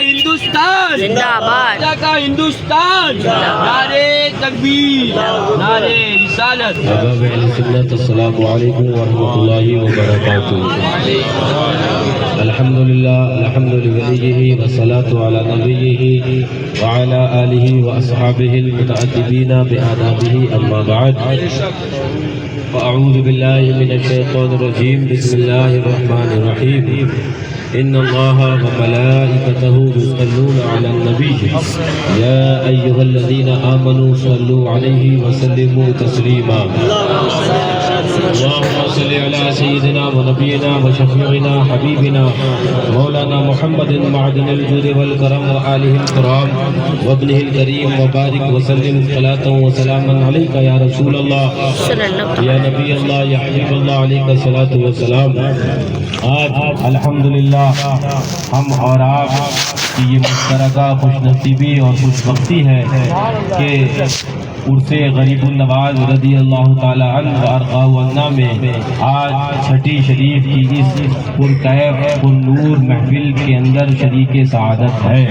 ہندوستان زندہ-باد، خدا کا ہندوستان، نعرے تکبیر، نعرے رسالت۔ احباب اہل سنت السلام علیکم ورحمۃ اللہ وبرکاتہ۔ الحمدللہ الحمد لولیہ والصلاة علی نبیہ وعلی آلہ واصحابہ المتعدبین بآدابہ اما بعد فاعوذ باللہ من الشیطان الرجیم بسم اللہ الرحمن الرحیم ان اللہ وملائکتہ یصلون علی النبی یا ایہا الذین آمنوا صلوا علیہ وسلموا تسلیما اللهم صل على سيدنا ونبينا وشفيعنا حبيبنا مولانا محمد معدن الجود والكرم وآله الكرام وابنه الكريم وبارك وسلم صلاة وسلاما عليك يا رسول الله يا نبي الله يا حبيب الله عليك الصلاة والسلام۔ آج الحمدللہ ہم اور آپ کی یہ مشترکہ خوش نصیبی اور خوش بختی ہے کہ عرس غریب النواز رضی اللہ تعالی عنہ وارضاہ عنہ میں آج چھٹی شریف کی اس پرکیف پرنور محفل کے اندر شریک سعادت ہے۔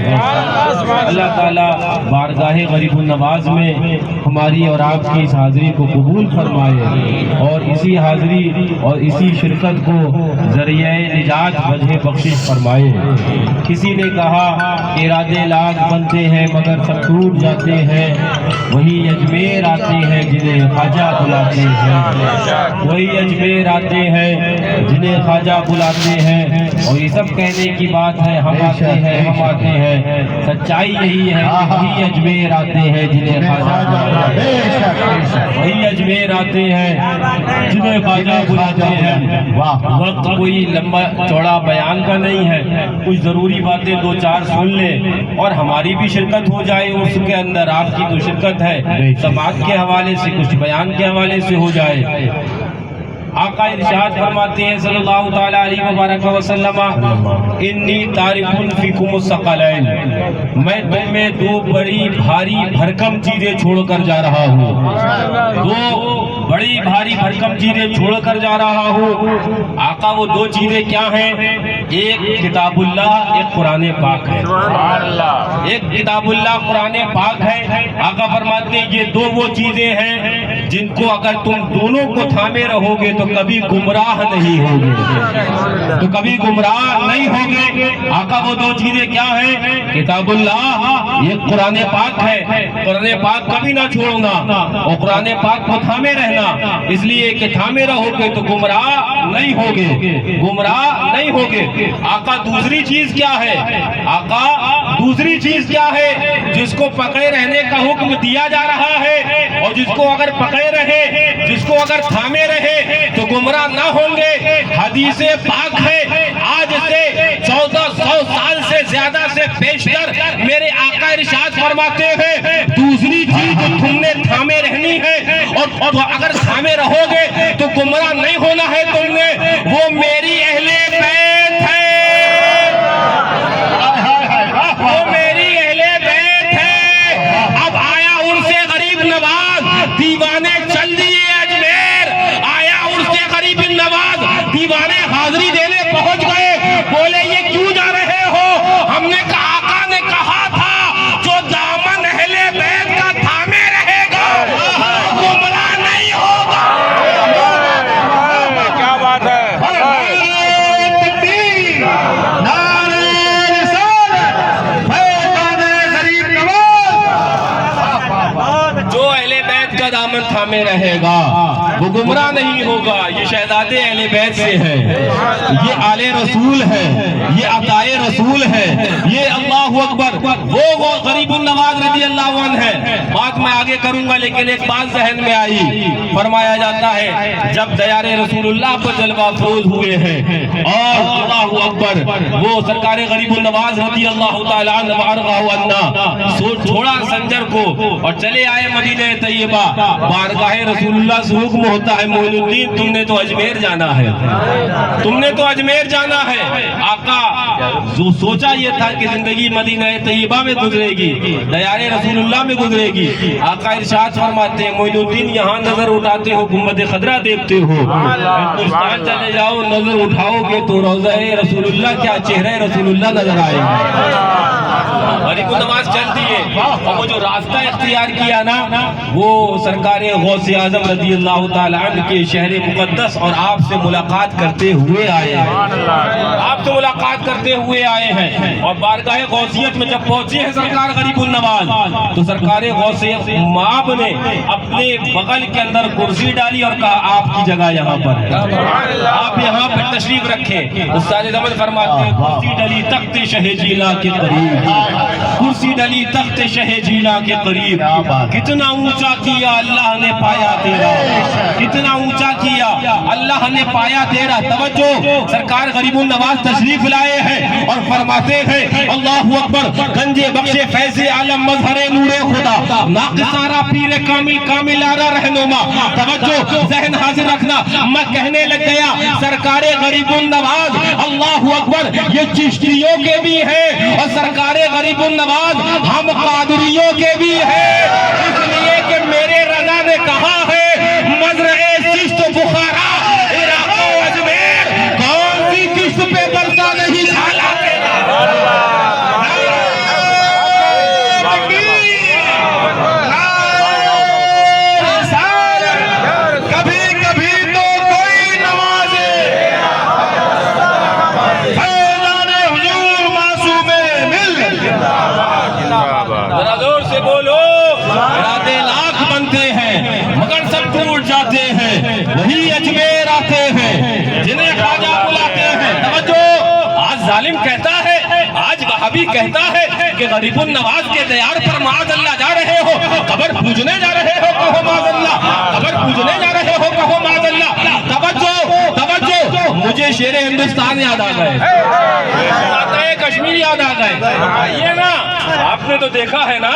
اللہ تعالی بارگاہ غریب النواز میں ہماری اور آپ کی اس حاضری کو قبول فرمائے اور اسی حاضری اور اسی شرکت کو ذریعہ نجات وجہ بخشش فرمائے۔ کسی نے کہا ارادے لاکھ بنتے ہیں مگر سب ٹوٹ جاتے ہیں، وہی اجمیر آتے ہیں جنہیں خواجہ بلاتے ہیں، وہی اجمیر آتے ہیں جنہیں خواجہ بلاتے ہیں، اور یہ سب کہنے کی بات ہے ہم آتے ہیں ہم آتے ہیں، سچائی یہی ہے کہ وہی اجمیر آتے ہیں جنہیں خواجہ بلاتے ہیں، وہی اجمیر آتے ہیں جنہیں خواجہ بلاتے ہیں۔ وقت کوئی لمبا چوڑا بیان کا نہیں ہے، کچھ ضروری باتیں دو چار سن لیں اور ہماری بھی شرکت ہو جائے اس کے اندر، آپ کی تو شرکت ہے، سماعت کے حوالے سے کچھ بیان کے حوالے سے ہو جائے۔ آقا ارشاد فرماتے ہیں صلی اللہ تعالی علیہ وبارک وسلم انی تارک فیکم الثقلین، میں تم میں دو بڑی بھاری بھرکم چیزیں چھوڑ کر جا رہا ہوں، دو بڑی بھاری بھرکم چیزیں چھوڑ کر جا رہا ہوں۔ آقا وہ دو چیزیں کیا ہیں؟ ایک کتاب اللہ، ایک قرآن پاک ہے، ایک کتاب اللہ قرآن پاک ہے۔ آقا فرماتے ہیں یہ دو وہ چیزیں ہیں جن کو اگر تم دونوں کو تھامے رہو گے تو کبھی گمراہ نہیں ہوگے، تو کبھی گمراہ نہیں ہوگے۔ آقا وہ دو چیزیں کیا ہیں؟ کتاب اللہ، یہ قرآن پاک ہے، قرآن پاک کبھی نہ چھوڑنا اور قرآن پاک کو تھامے رہنا، اس لیے کہ تھامے رہو گے تو گمراہ نہیں ہوگے، گمراہ نہیں ہوگے۔ آقا دوسری چیز کیا ہے؟ آقا دوسری چیز کیا ہے جس کو پکڑے رہنے کا حکم دیا جا رہا ہے اور جس کو اگر پکڑے رہے، جس کو اگر تھامے رہے تو گمراہ نہ ہوں گے؟ حدیث پاک ہے، آج سے 1400 سال سے زیادہ سے بیشتر میرے آقا ارشاد فرماتے ہیں دوسری چیز جو تم نے تھامے رہنی ہے اور اگر تھامے رہو گے تو گمراہ نہیں ہونا ہے تم نے، وہ میری اہل بیت ہے، وہ میری اہل بیت ہے۔ اب آیا عرس غریب نواز، دیوانے چل دیے اجمیر، آیا عرس غریب نواز، دیوانے حاضری دینے پہنچ گئے، بولے یہ کیوں جا رہے ہو؟ ہم نے کہا آقا نے کہا تھا جو دامن اہل بیت کا تھامے رہے گا گمراہ نہیں ہوگا۔ کیا بات ہے؟ جو اہل بیت کا دامن تھامے رہے گا وہ گمراہ نہیں ہوگا۔ یہ شہزادے اہل بیت سے ہے، یہ آل رسول ہے، یہ عطائے رسول ہے، یہ اللہ اکبر وہ غریب النواز رضی اللہ عنہ ہے۔ بات میں آگے کروں گا لیکن ایک بات ذہن میں آئی، فرمایا جاتا ہے جب دیار رسول اللہ پر جلوہ افروز ہوئے ہیں اور اللہ اکبر وہ سرکار غریب النواز رضی اللہ تعالی عنہ وارضاہ عنہ چھوڑا سنجر کو اور چلے آئے مدینہ طیبہ، بارگاہ رسول اللہ سے حکم ہوتا ہے معین الدین تم نے تو اجمیر جانا ہے، تم نے تو اجمیر جانا ہے۔ آقا جو سوچا یہ تھا کہ زندگی مدینہ طیبہ میں گزرے گی، دیار رسول اللہ میں گزرے گی۔ آقا ارشاد فرماتے ہیں معین الدین یہاں نظر اٹھاتے ہو گنبد خضرا دیکھتے ہو، ہندوستان چلے جاؤ نظر اٹھاؤ گے تو روضہ رسول اللہ کیا چہرہ رسول اللہ نظر آئے گا۔ نواز چل دیے اور وہ جو راستہ اختیار کیا نا وہ سرکار غوث اعظم رضی اللہ تعالی عنہ کے شہر مقدس اور آپ سے ملاقات کرتے ہوئے آئے ہیں، آپ سے ملاقات کرتے ہوئے آئے ہیں۔ اور بارگاہ غوثیت میں جب پہنچے ہیں سرکار غریب النواز تو سرکار غوث مآب نے اپنے بغل کے اندر کرسی ڈالی اور کہا آپ کی جگہ یہاں پر ہے، آپ یہاں پہ تشریف رکھیں۔ استاد زمان فرماتے ہیں کرسی ڈلی تخت شہ جیلا کے قریب، کرسی ڈلی تخت شہ جیلا کے قریب، کتنا اونچا کیا اللہ نے پایا تیرا، کتنا اونچا کیا اللہ نے پایا تیرا۔ توجہ، سرکار غریب النواز تشریف لائے ہیں اور فرماتے ہیں اللہ اکبر، گنجے بخش فیض عالم مظہر نور خدا، ناقصارا پیر کامل کامل آرا رہنما۔ توجہ، ذہن حاضر رکھنا، میں کہنے لگ گیا سرکار غریب النواز اللہ اکبر یہ چشتیوں کے بھی ہیں اور سرکار غریب النواز ہم قادریوں کے بھی ہیں، اس لیے کہ میرے رضا نے کہا ہے مزرعے چشت بخارا عراق و اجمیر کون سی چشت پہ برسا نہیں جھالا وہی اجمیر آتے ہیں جنہیں خواجہ بلاتے ہیں۔ توجہ، آج ظالم کہتا ہے، آج وہابی کہتا ہے کہ غریب النواز کے دیار پر معاذ اللہ جا رہے ہو، قبر پوجنے جا رہے ہو، کہو معاذ اللہ، قبر پوجنے جا رہے ہو، کہو معاذ اللہ۔ توجہ توجہ، مجھے شیر ہندوستان یاد آ گئے، کشمیر یاد آ گئے۔ یہ نا آپ نے تو دیکھا ہے نا،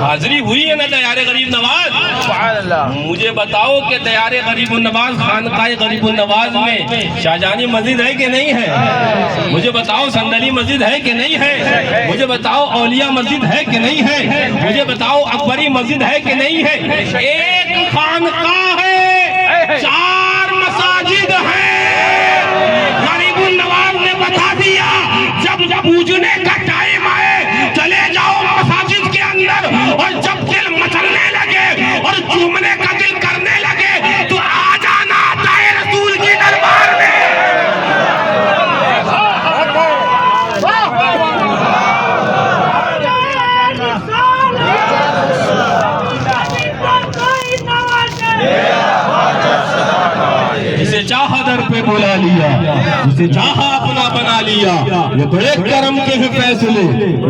حاضری ہوئی ہے نا دیار غریب نواز۔ مجھے بتاؤ کہ دیار غریب النواز خانقاہ غریب النواز میں شاہجہانی مسجد ہے کہ نہیں ہے؟ مجھے بتاؤ صندلی مسجد ہے کہ نہیں ہے؟ مجھے بتاؤ اولیاء مسجد ہے کہ نہیں ہے؟ مجھے بتاؤ اکبری مسجد ہے کہ نہیں ہے؟ ایک خانقاہ ہے، چار مساجد ہیں۔ غریب النواز نے بتا دیا جب پوجنے کا ٹائم آئے چلے جاؤ مساجد کے اندر، اور جب دل مچلنے لگے اور چومنے کا دل کرنے لگے تو آ جانا دائے رسول کی دربار میں۔ جسے چاہا در پہ بلا لیا، جسے چاہا اپنا بنا لیا، یہ بڑے کرم کے ہیں فیصلے،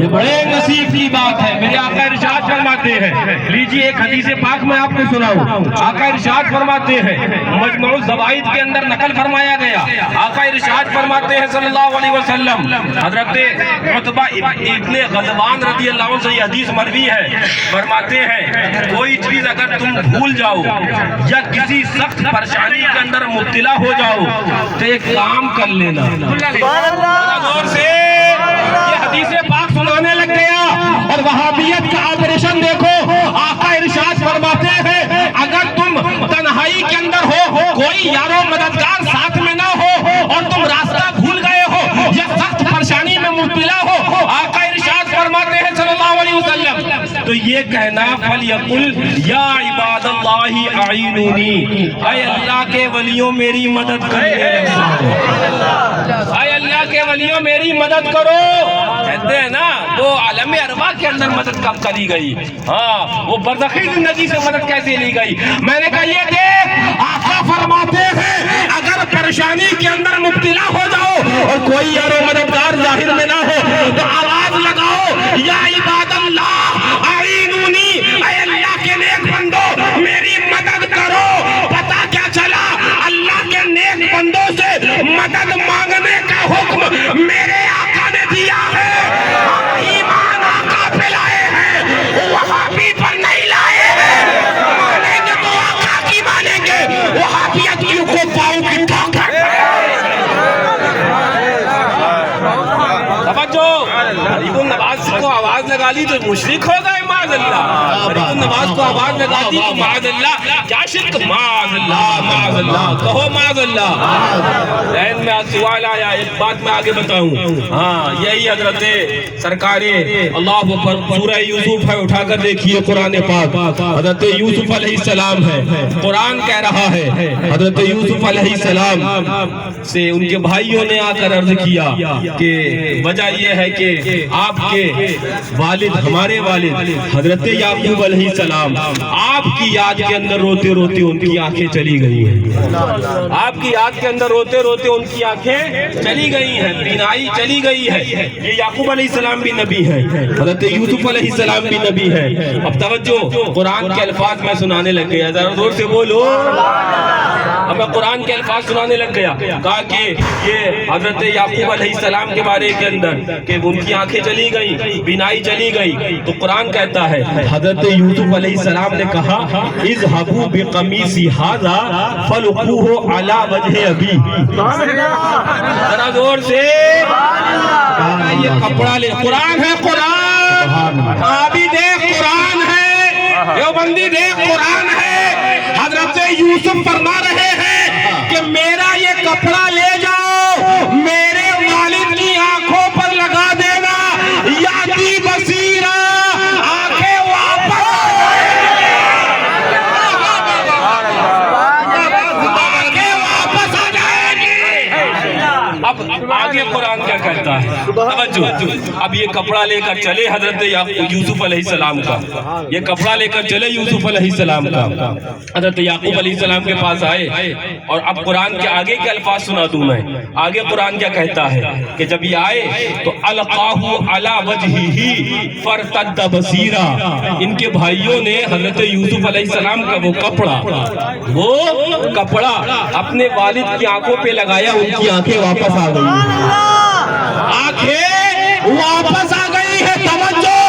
یہ بڑے نصیب کی بات ہے۔ میرے آقا ارشاد فرماتے ہیں، لیجیے ایک حدیث پاک میں آپ کو سناؤں۔ آقا ارشاد فرماتے ہیں، مجموع الزوائد کے اندر نقل فرمایا گیا، آقا ارشاد فرماتے ہیں صلی اللہ علیہ وسلم، حضرت عتبہ ابن غزوان رضی اللہ عنہ سے یہ حدیث مروی ہے، فرماتے ہیں کوئی چیز اگر تم بھول جاؤ یا کسی سخت پریشانی کے اندر مبتلا ہو جاؤ تو ایک کام کر لینا۔ زور سے یہ حدیث پاک سنانے لگ گیا اور وہابیت کا آپریشن دیکھو۔ آقا ارشاد فرماتے ہیں اگر تم تنہائی کے اندر ہو، کوئی یارو مددگار ساتھ میں نہ ہو اور تم راستہ بھول گئے ہو یا سخت پریشانی میں مبتلا ہو، آقا ارشاد فرماتے ہیں صلی اللہ علیہ وسلم تو یہ کہنا فَلْيَقُلْ یا عباد اللہ اعینونی، اے اللہ کے ولیوں میری مدد کرو، اے اللہ کے ولیوں میری مدد کرو۔ کہتے ہیں نا وہ عالم ارواح کے اندر مدد کب کری گئی، ہاں وہ برزخی زندگی سے مدد کیسے لی گئی؟ میں نے کہا یہ دیکھ، آقا فرماتے ہیں اگر پریشانی کے اندر مبتلا ہو جاؤ اور کوئی یارو مددگار ظاہر میں نہ ہو تو آواز لگاؤ یا عباد اللہ اعینونی، اے اللہ کے نیک بندو میری مدد کرو۔ پتہ کیا چلا؟ اللہ کے نیک بندوں سے مدد مانگنے کا حکم میرے آقا نے دیا ہے۔ ایمان آقا پہ لائے ہیں، وہابی پر نہیں لائے ہیں۔ مانیں گے تو آقا کی مانیں گے، وہابیت کی کو پاؤں کی ٹھوکر۔ توجہ، آواز لگا لی تو مشرک ہو گئے معاذ اللہ. غریب النواز کو آواز لگا دی تو معاذ اللہ کیا شرک. معاذ اللہ کہو معاذ اللہ. ذہن میں سوال آیا, ایک بات میں آگے بتاؤں. ہاں یہی حضرت سرکار اللہ پر سورہ یوسف ہے, اٹھا کر دیکھیے قرآن پاک. حضرت یوسف علیہ السلام ہے, قرآن کہہ رہا ہے حضرت یوسف علیہ السلام سے ان کے بھائیوں نے آ کر عرض کیا کہ وجہ یہ ہے کہ آپ کے والد, ہمارے والد حضرت یعقوب علیہ السلام آپ کی یاد کے اندر روتے روتے ان کی آنکھیں چلی گئی ہیں. آپ کی یاد کے اندر روتے روتے ان کی آنکھیں چلی گئی ہیں, بینائی چلی گئی ہے. یہ یعقوب علیہ السلام بھی نبی ہے, حضرت یوسف علیہ السلام بھی نبی ہے. اب توجہ, قرآن کے الفاظ میں سنانے لگ گیا, ذرا زور سے بولو. اب میں قرآن کے الفاظ سنانے لگ گیا, کہا کہ یہ حضرت یعقوب علیہ السلام کے بارے کے اندر کہ ان کی آنکھیں چلی گئی, بینائی چلی گئی. تو قرآن کہتا ہے حضرت یوسف علیہ السلام نے کہا اذهبوا بقمیصی ھذا فالقوه علی وجه ابی. ذرا زور سے یہ کپڑا لے. قرآن ہے, قرآن ابھی دیکھ قرآن ہے, دیوبندی دیکھ قرآن ہے. حضرت یوسف فرما رہے ہیں کہ میرا یہ کپڑا لے جاؤ, میرے والد کی آنکھوں پر لگا دینا. یاتی بصیرہ, آنکھیں واپس آ جائیں گی. اب آگے قرآن کیا کہتا ہے, توجہ. اب یہ کپڑا لے کر چلے حضرت یوسف علیہ السلام کا, یہ کپڑا لے کر چلے یوسف علیہ السلام کا. حضرت یعقوب علیہ السلام کے پاس آئے, اور اب قرآن کے آگے کے الفاظ سنا دوں میں. آگے قرآن کیا کہتا ہے کہ جب یہ آئے تو القاہ علی وجہہ فرتد بصیرا. ان کے بھائیوں نے حضرت یوسف علیہ السلام کا وہ کپڑا اپنے والد کی آنکھوں پہ لگایا, ان کی آنکھیں واپس آ گئی, آنکھیں واپس آ گئی ہے. توجہ,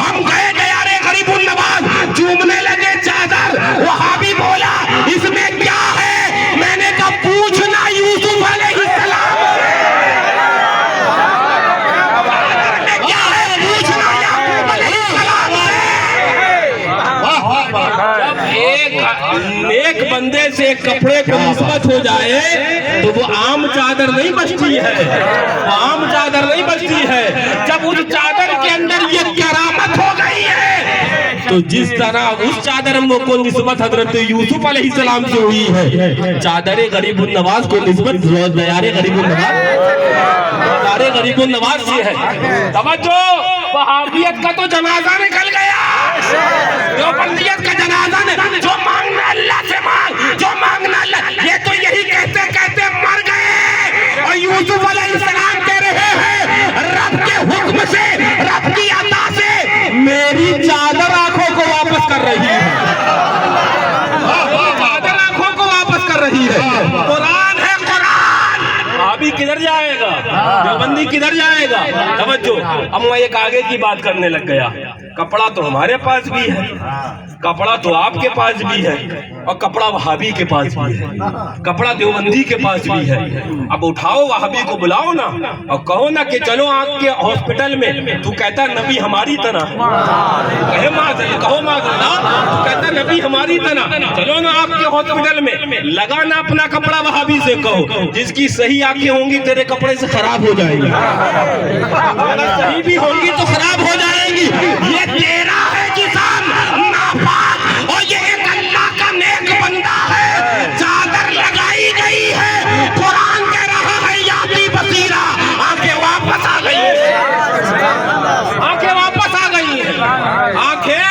ہم گئے گیارے غریب النواز, چومنے لگے چادر. وہابی بولا اس میں کیا ہے, میں نے کہا پوچھنا یوسف علیہ السلام کیا ہے, پوچھنا یعقوب علیہ السلام سے. جب ایک بندے سے کپڑے کو نسبت ہو جائے تو وہ عام چادر نہیں بچتی ہے, وہ عام چادر نہیں بچتی ہے. جب اس چادر کے اندر یہ کرامت ہو گئی ہے تو جس طرح اس چادر کو نسبت حضرت یوسف علیہ السلام سے ہوئی ہے, چادر غریب النواز کو نسبت دیار غریب النواز سے ہے. توجہ, وہابیت کا تو جنازہ نکل گیا, دیوبندیت کا جنازہ نے. جو مانگنا اللہ سے مانگ, جو مانگنا اللہ, یہ تو یہی کہتے کہتے مر گئے. اور یوسف علیہ السلام کہہ رہے ہیں رب کے حکم سے, رب کی عطا سے میری چادر آنکھوں کو واپس کر رہی ہے, چادر آنکھوں کو واپس کر رہی ہے. قرآن ہے, قرآن. ابھی کدھر جائے گا, دیوبندی کدھر جائے گا. توجہ, اب میں ایک آگے کی بات کرنے لگ گیا. کپڑا تو ہمارے پاس بھی ہے, کپڑا تو آپ کے پاس بھی ہے, اور کپڑا وہابی کے پاس بھی ہے, کپڑا دیوبندی کے پاس بھی ہے. اب اٹھاؤ وہابی کو بلاؤ نا, اور کہو نا کہ چلو آنکھ کے ہاسپٹل میں. تو کہتا نبی ہماری طرح, کہو معاذ اللہ, تو کہتا نبی ہماری طرح. چلو نا آپ کے ہاسپٹل میں, لگانا اپنا کپڑا وہابی سے کہو جس کی صحیح آنکھیں ہوں گی تیرے کپڑے سے خراب ہو جائیں گی, صحیح بھی ہوں گی تو خراب ہو جائیں گی. یہ تیرا ہے جسم ناپاک, اور یہ ایک اللہ کا نیک بندہ ہے. چادر لگائی گئی ہے, قرآن کہہ رہا ہے یاتی بصیرہ, آنکھیں واپس آ گئی ہیں, آنکھیں واپس آ گئی ہیں, آنکھیں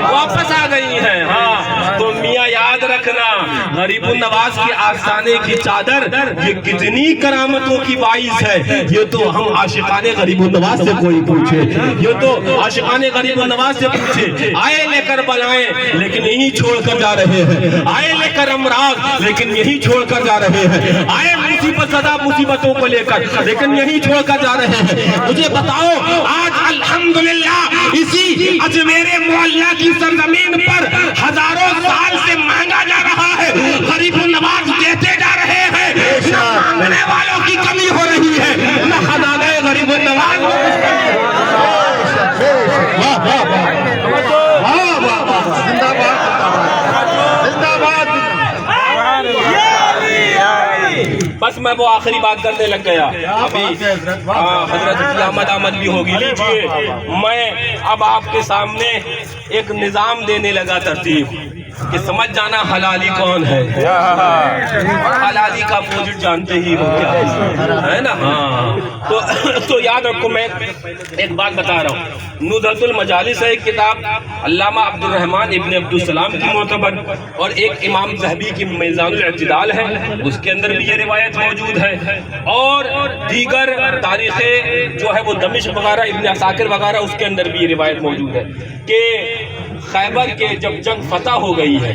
واپس آ گئی ہیں. ہاں تو میاں یاد رکھنا, غریب النواز کی آستانے کی چادر یہ کتنی کرامتوں کی باعث ہے. یہ تو ہم عاشقان غریب النواز سے کوئی پوچھے, یہ تو عاشقان غریب النواز سے پوچھے. آئے لے کر بلائیں لیکن یہی چھوڑ کر جا رہے ہیں, آئے لے کر امراض لیکن یہی چھوڑ کر جا رہے ہیں, آئے مصیبت زدہ مصیبتوں کو لے کر لیکن یہی چھوڑ کر جا رہے ہیں. مجھے بتاؤ, آج الحمدللہ اسی اجمیر معلیٰ کی سرزمین پر ہزاروں سال سے مانگا جا رہا ہے, غریب النواز دیتے جا رہے ہیں. نہ مانگنے والوں کی کمی ہو رہی ہے, نہ خزانہ غریب النواز وہ آخری بات کرنے لگ گیا. ابھی حضرت قیامت آمد بھی ہوگی. لیجیے میں اب آپ کے سامنے ایک نظام دینے لگا ترتیب کہ سمجھ جانا حلالی کون ہے. حلالی کا اپوزٹ جانتے ہی ہو کیا ہے نا. ہاں تو یاد رکھو, میں ایک بات بتا رہا ہوں. نزہۃ المجالس ہے ایک کتاب, علامہ عبد الرحمن ابن عبدالسلام کی معتبر, اور ایک امام ذہبی کی میزان الاعتدال ہے, اس کے اندر بھی یہ روایت موجود ہے, اور دیگر تاریخیں جو ہے وہ دمشق وغیرہ, ابن عساکر وغیرہ, اس کے اندر بھی یہ روایت موجود ہے کہ خیبر کے جب جنگ فتح ہو گئی ہے,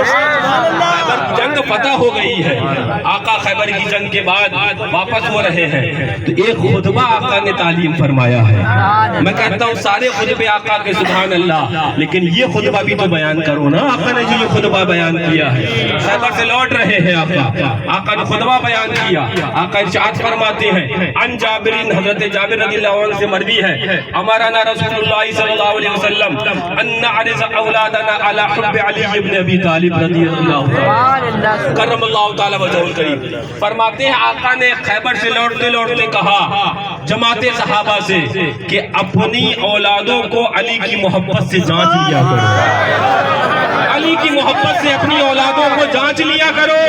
خیبر جنگ فتح ہو گئی ہے, آقا خیبر کی جنگ کے بعد واپس ہو رہے ہیں, تو ایک خطبہ آقا نے تعلیم فرمایا ہے. میں کہتا ہوں سارے خطبے آقا کے سبحان اللہ, لیکن یہ خطبہ بھی تو بیان کرو نا. آقا نے جو یہ خطبہ بیان کیا ہے, خیبر سے لوٹ رہے ہیں آقا نے خطبہ بیان کیا. آقا ارشاد فرماتے ہیں, ان جابرین, حضرت جابر رضی اللہ عنہ سے مروی ہے, امرنا رسول اللہ صلی اللہ علیہ وسلم ان نعرض اولادنا علی حب علی ابن ابی طالب رضی اللہ تعالی کرم اللہ تعالی وجہہ الکریم. فرماتے ہیں آقا نے خیبر سے لوٹتے لوٹتے کہا جماعت صحابہ سے کہ اپنی اولادوں کو علی کی محبت سے جانچ لیا کرو. علی کی محبت سے اپنی اولادوں کو جانچ لیا کرو.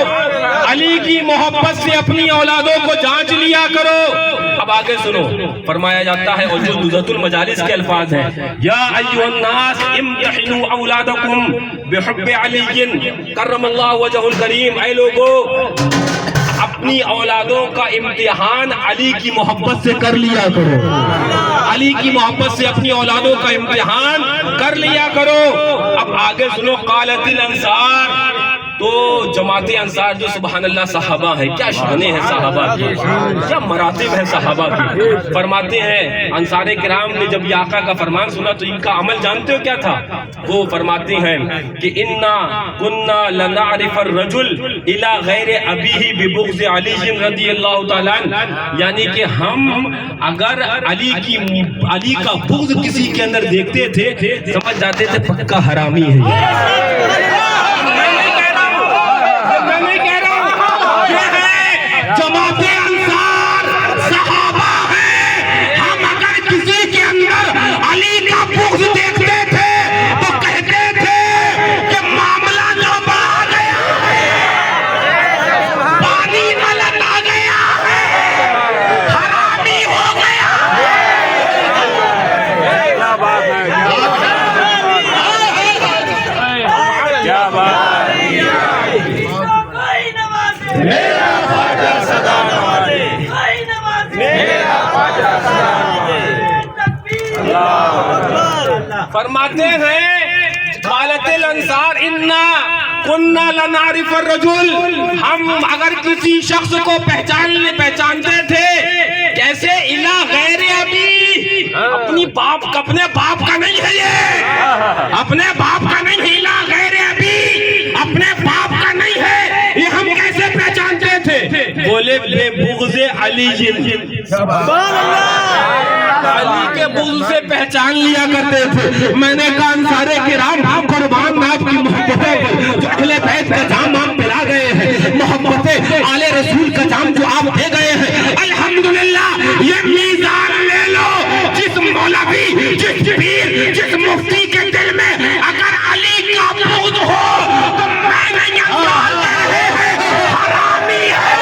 علی کی محبت سے اپنی اولادوں کو جانچ لیا کرو. اب آگے سنو, فرمایا جاتا ہے, اور جو نزہۃ المجالس کے الفاظ ہیں, یا ایھا الناس امتحنوا اولادکم بحب علی کرم اللہ وجہہ الکریم. اے لوگو, اپنی اولادوں کا امتحان علی کی محبت سے کر لیا کرو. علی کی محبت سے اپنی اولادوں کا امتحان کر لیا کرو. اب آگے سنو, قالت الانصار, تو جماعت انصار جو سبحان اللہ صحابہ ہیں, کیا شانیں ہیں صحابہ کی, کیا مراتب ہیں صحابہ کی. فرماتے ہیں انصار کرام نے جب یہ آقا کا فرمان سنا تو ان کا عمل جانتے ہو کیا تھا؟ وہ فرماتے ہیں کہ انا کنا لنعرف الرجل الى غیر ابیہ ببغض علی رضی اللہ تعالیٰ عنہ, یعنی کہ ہم اگر علی کا بغض کسی کے اندر دیکھتے تھے سمجھ جاتے تھے پکا حرامی ہے. جماعت انصار صحابہ ہیں, ہم اگر کسی کے اندر علی کا بغض دیکھتے تھے تو کہتے تھے کہ معاملہ نابا آ گیا ہے, پانی غلط آ گیا ہے, حرامی ہو گیا ہے. کیا بات فرماتے ہیں قالت الانصار انا کنا لنعرف الرجل, ہم اگر کسی شخص کو پہچانتے تھے کیسے, الا غیر ابی, اپنے باپ کا نہیں ہے, یہ اپنے باپ کا نہیں ہے, الا غیر ابی, اپنے باپ کا نہیں ہے, یہ ہم کیسے پہچانتے تھے؟ بولے بے بغض علی, سبحان اللہ, علی کے بغض سے پہچان لیا کرتے تھے. میں نے کہا انصار کرام قربان آپ کی محبتوں پر جو اہل بیت کا جام آپ پلا گئے ہیں, محبت آل رسول کا جام جو آپ دے گئے ہیں, الحمدللہ یہ میزان لے لو, جس مولوی, جس پیر, جس مفتی کے دل میں اگر علی کا بغض ہو تو میں نہیں کہہ رہے ہیں حرامی ہے.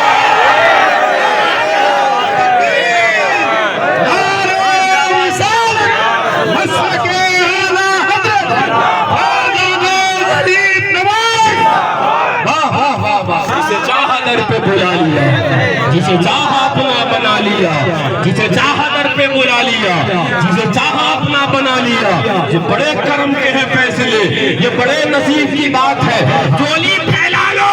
جسے چاہا اپنا بنا لیا, جسے چاہا در پہ بلا لیا, جسے چاہا اپنا بنا لیا. یہ بڑے کرم کے ہیں فیصلے, یہ بڑے نصیب کی بات ہے. جولی پھیلا لو,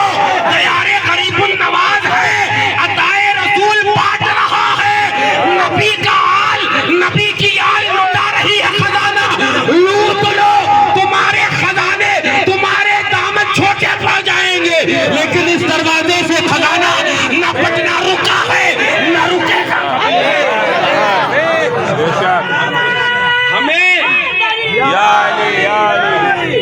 تیار غریب النواز ہے, عطائے رسول بانٹ رہا ہے, نبی کا آل, نبی کی آل لوٹا رہی ہے خزانہ, لوٹ لو, تمہارے خزانے تمہارے دامن چھوٹے پڑ جائیں گے, لیکن اس دروازے سے خزانہ نہ پٹنا رکا ہے نہ رکے گا. ہمیں یا علی, یا علی,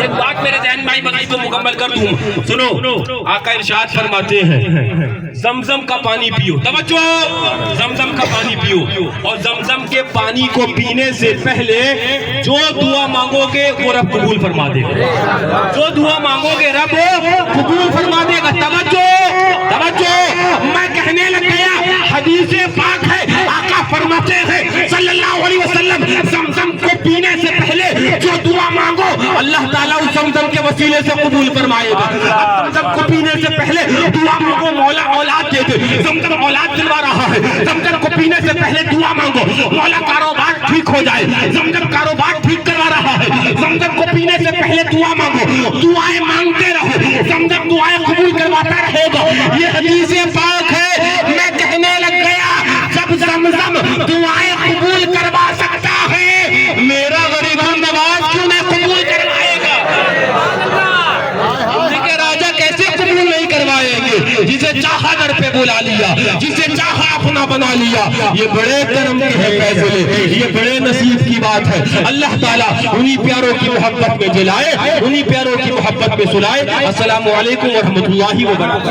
ایک بات میرے ذہن میں بتائی تو مکمل کر دوں. سنو, آقا ارشاد فرماتے ہیں زمزم کا پانی پیو. توجہ, زمزم کا پانی پیو, اور زمزم کے پانی کو پینے سے پہلے جو دعا مانگو گے وہ رب قبول فرما دے گا. جو دعا مانگو گے رب قبول فرما دے گا. توجہ, توجہ, میں کہنے لگ گیا, حدیث پاک ہے, آقا فرماتے ہیں صلی اللہ علیہ وسلم زمزم کو پینے سے پہلے جو دعا مانگو اللہ تعالیٰ اس زمزم کے وسیلے سے قبول فرمائے گا. زمزم کو پینے سے پہلے دعا مانگو مولا اولاد دے دے. زمزم اولاد دلوا رہا ہے. زمزم کو پینے سے پہلے دعا مانگو مولا کاروبار ٹھیک ہو جائے. زمزم کاروبار ٹھیک کروا رہا ہے. زمزم کو پینے سے پہلے دعا مانگو, دعائیں مانگتے رہو, زمزم دعائیں قبول کرواتا رہے گا. یہ حدیث پاک ہے. میں کہنے لگ گیا جب زمزم دعائیں قبول کروا سکتا ہے میرا غریب نواز کیوں نہیں قبول کروائے گا؟ کے راجا کیسے قبول نہیں کروائیں گے؟ جسے چاہا در پہ بلا لیا, جسے چاہا اپنا بنا لیا. یہ بڑے کرم کے ہے فیصلے, یہ بڑے نصیب کی بات ہے. اللہ تعالیٰ انہی پیاروں کی محبت میں جلائے, انہی پیاروں کی محبت میں سلائے. السلام علیکم ورحمۃ اللہ وبرکاتہ.